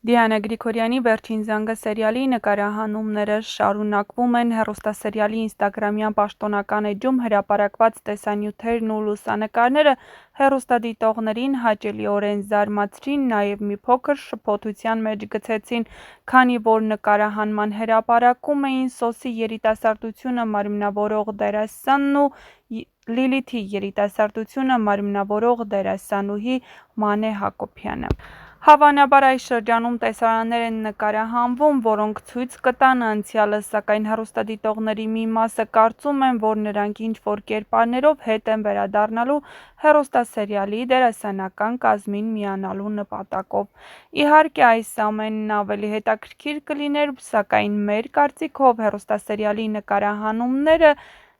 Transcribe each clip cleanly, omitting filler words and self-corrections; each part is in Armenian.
Դիանա Գրիգորյանի «Վերջին զանգը» սերիալի նկարահանումները շարունակվում են։ Հեռուստասերիալի ինստագրամյան պաշտոնական էջում հրապարակված տեսանյութերն ու լուսանկարները հեռուստադիտողներին հաճելիորեն զարմացրին, նաև մի փոքր շփոթության մեջ գցեցին, քանի որ նկարահանման հրապարակում էին Սոսի երիտասարդությունը մարմնավորող դերասանն ու Լիլիթի երիտասարդությունը մարմնավորող դերասանուհի Մանե Հակոբյանը։ Հավանաբար այս շրջանում տեսարաններ են նկարահանվում, որոնք ցույց կտան անցյալը, սակայն հեռուստադիտողների մի մասը կարծում են, որ նրանք ինչ-որ կերպարներով հետ են վերադառնալու հեռուստասերիալի դերասանական կազմին միանալու նպատակով։ Իհարկե, այս ամենն ավելի հետաքրքիր կլիներ, սակայն մեր կարծիքով հեռուստասերիալի նկարահանումները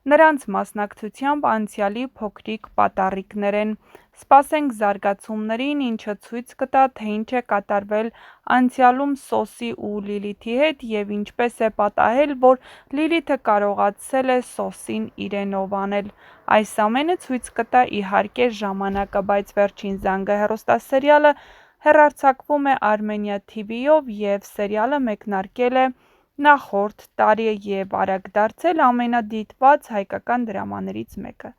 նրանց մասնակցությամբ անցյալի փոքրիկ պատառիկներ են։ Սպասենք զարգացումներին, ինչը ցույց կտա, թե ինչ է կատարվել անցյալում Սոսի ու Լիլիթի հետ և ինչպես է պատահել, որ Լիլիթը կարողացել է Սոսին իրենով անել։ Այս ամենը ցույց կտա իհարկե ժամանակը, բայց «Վերջին զանգը» հեռուստասերիալը հեռարձակվում է Armenia TV-ով և սերիալը մեկնարկել է նախորդ տարի և արագ դարձել ամենադիտված հայկական դրամաներից մեկը։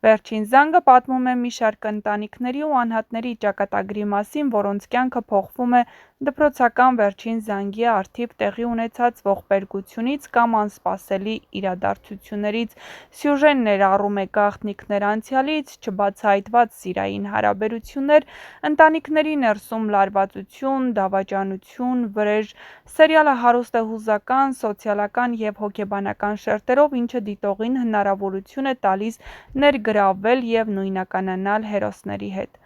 «Վերջին զանգը» պատմում է մի շարք ընտանիքների ու անհատների ճակատագրի մասին, որոնց կյանքը փոխվում է դպրոցական վերջին զանգի առթիվ տեղի ունեցած ողբերգությունից կամ անսպասելի իրադարձություններից։ Սյուժեն ներառում է գաղտնիքներ անցյալից, չբացահայտված սիրային հարաբերություններ, ընտանիքների ներսում լարվածություն, դավաճանություն, վրեժ։ Սերիալը հարուստ է հուզական, սոցիալական և հոգեբանական շերտերով, ինչը դիտողին հնարավորություն է տալիս ներգրավվել և նույնականանալ հերոսների հետ։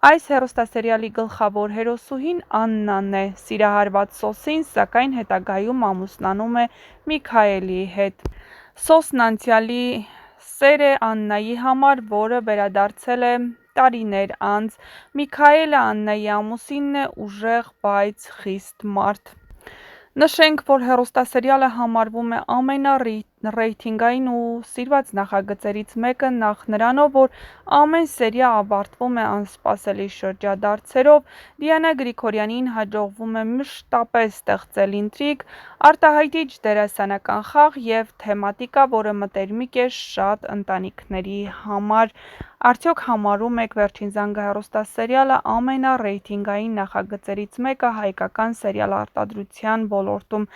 Այս հեռուստասերիալի գլխավոր հերոսուհին Աննան է։ Սիրահարված Սոսին, սակայն հետագայում ամուսնանում է Միքայելի հետ։ Սոսն անցյալի սեր է Աննայի համար, որը վերադարձել է տարիներ անց։ Միքայելը Աննայի ամուսինն է, ուժեղ, բայց խիստ մարդ։ Նշենք, որ հեռուստասերիալը համարվում է ամենառեյթինգային ու սիրված նախագծերից մեկը, նախ նրանով, որ ամեն սերիա ավարտվում է անսպասելի շրջադարձերով։ Դիանա Գրիգորյանին հաջողվում է մշտապես ստեղծել ինտրիգ, արտահայտիչ դերասանական խաղ և թեմատիկա, որը մտերմիկ է շատ ընտանիքների համար։ Արդյոք համարում եք «Վերջին զանգը» հեռուստասերիալը ամենառեյթինգային նախագծերից մեկը հայկական սերիալարտադրության ոլորտում։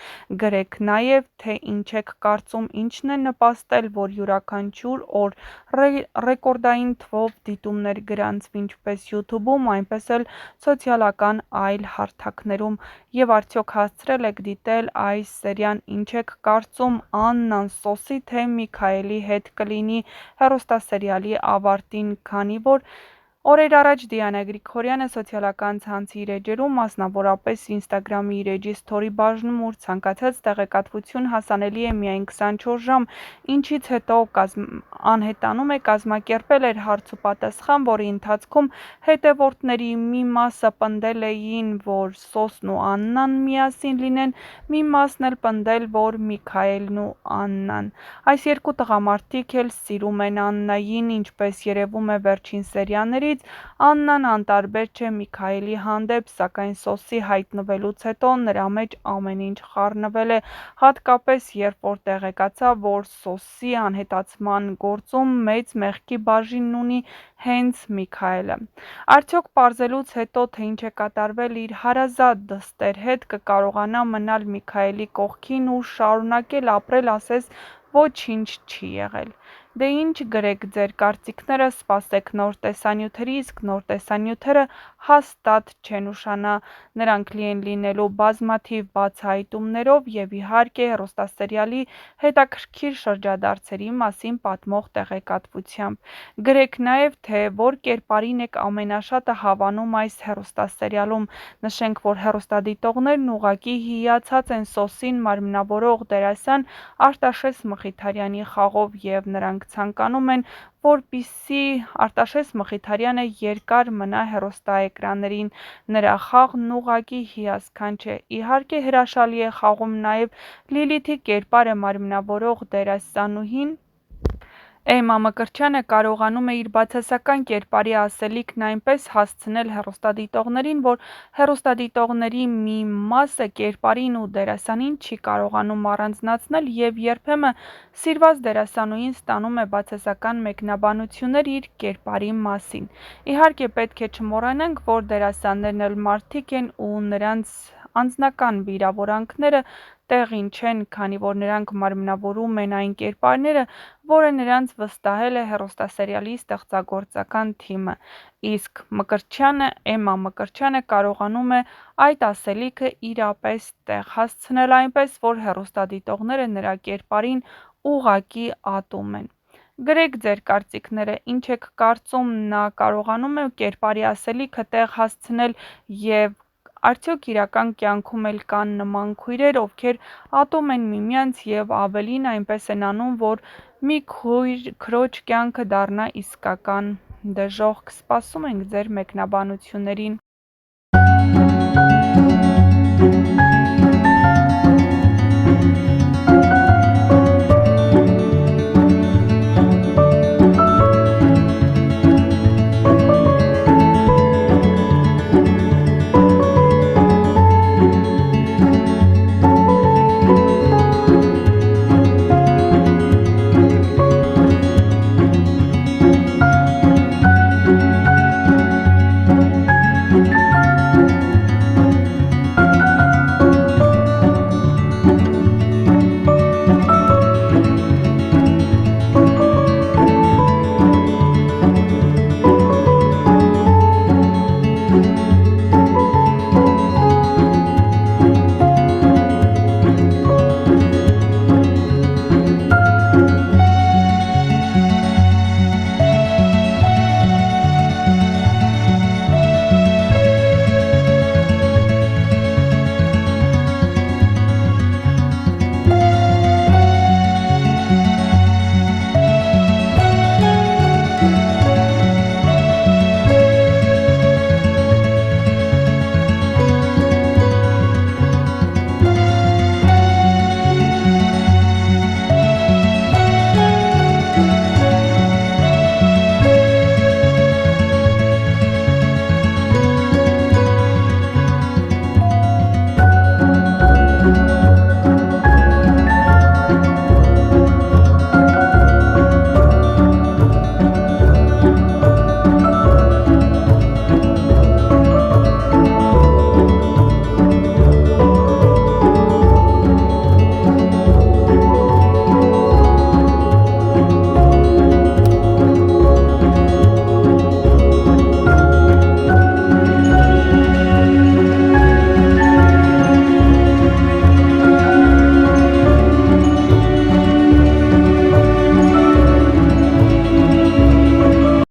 Գրեք նաև, թե ինչ եք կարծում, ինչն է նպաստել, որ յուրաքանչյուր օր ռեկորդային թվով դիտումներ գրանցվի ինչպես YouTube-ում, այնպես էլ սոցիալական այլ հարթակներում, և արդյոք հասցրել եք դիտել այս սերիան, ինչ եք կարծում, Աննան Սոսի թե Միքայելի հետ կլինի հեռուստասերիալի ավարտին, քանի որ օրեր առաջ Դիանա Գրիգորյանը սոցիալական ցանցի իր էջերում, մասնավորապես ինստագրամի իր էջի սթորի բաժնում, ուր ցանկացած տեղեկատվություն հասանելի է միայն 24 ժամ, ինչից հետո անհետանում է կազմակերպել էր հարց ու պատասխան, որի ընթացքում հետևորդների մի մասը պնդել էին, որ Սոսն ու Աննան միասին լինեն, մի մասն էլ պնդել, որ Միքայելն ու Աննան։ Այս երկու տղամարդիկ էլ սիրում են Աննային, ինչպես երևում է վերջին սերիաներից, Աննան անտարբեր չէ Միքայելի հանդեպ, սակայն Սոսի հայտնվելուց հետո նրա մեջ ամեն ինչ խառնվել է, հատկապես երբ որ տեղեկացավ, որ Սոսի անհետացման գործում մեծ մեղքի բաժինն ունի հենց Միքայելը։ Արդյոք պարզելուց հետո, թե ինչ է կատարվել իր հարազատ դստեր հետ, կկարողանա մնալ Միքայելի կողքին ու շարունակել ապրել, ասես ոչինչ չի եղել։ Դե ինչ, գրեք ձեր կարծիքները, սպասեք նոր տեսանյութերի, իսկ նոր տեսանյութերը հաստատ չեն ուշանա, նրանք լի են լինելու բազմաթիվ բացահայտումներով և իհարկե հեռուստասերիալի հետաքրքիր շրջադարձերի մասին պատմող տեղեկատվությամբ։ Գրեք նաև, թե որ կերպարին եք ամենաշատը հավանում այս հեռուստասերիալում։ Նշենք, որ հեռուստադիտողներն ուղղակի հիացած են Սոսին մարմնավորող դերասան Արտաշես Մխիթարյանի խաղով և նրանք ցանկանում են, որպեսզի Արտաշես Մխիթարյանը երկար մնա հեռուստաէկրաններին։ Նրա խաղն ուղղակի հիասքանչ է։ Իհարկե հրաշալի է խաղում նաև Լիլիթի կերպարը մարմնավորող դերասանուհին, Էմմա Մկրտչյանը կարողանում է իր բացասական կերպարի ասելիքն այնպես հասցնել հեռուստադիտողներին, որ հեռուստադիտողների մի մասը կերպարին ու դերասանին չի կարողանում առանձնացնել և երբեմն սիրված դերասանուհին ստանում է բացասական մեկնաբանություններ իր կերպարի մասին։ Իհարկե, պետք է չմոռանանք, որ դերասաններն էլ մարդիկ են ու նրանց անձնական վիրավորանքները տեղին չեն, քանի որ նրանք մարմնավորում են այն կերպարները, որը նրանց վստահել է հեռուստասերիալի ստեղծագործական թիմը, իսկ Էմմա Մկրտչյանը կարողանում է այդ ասելիքը իրապես տեղ հասցնել այնպես, որ հեռուստադիտողները նրա կերպարին ուղղակի ատում են։ Գրեք ձեր կարծիքները, ինչ եք կարծում, նա կարողանում է կերպարի ասելիքը տեղ հասցնել և արդյոք իրական կյանքում էլ կան նման քույրեր, ովքեր ատում են միմյանց և ավելին այնպես են անում, որ մի քրոջ կյանքը դառնա իսկական դժոխք։ Սպասում ենք ձեր մեկնաբանություններին։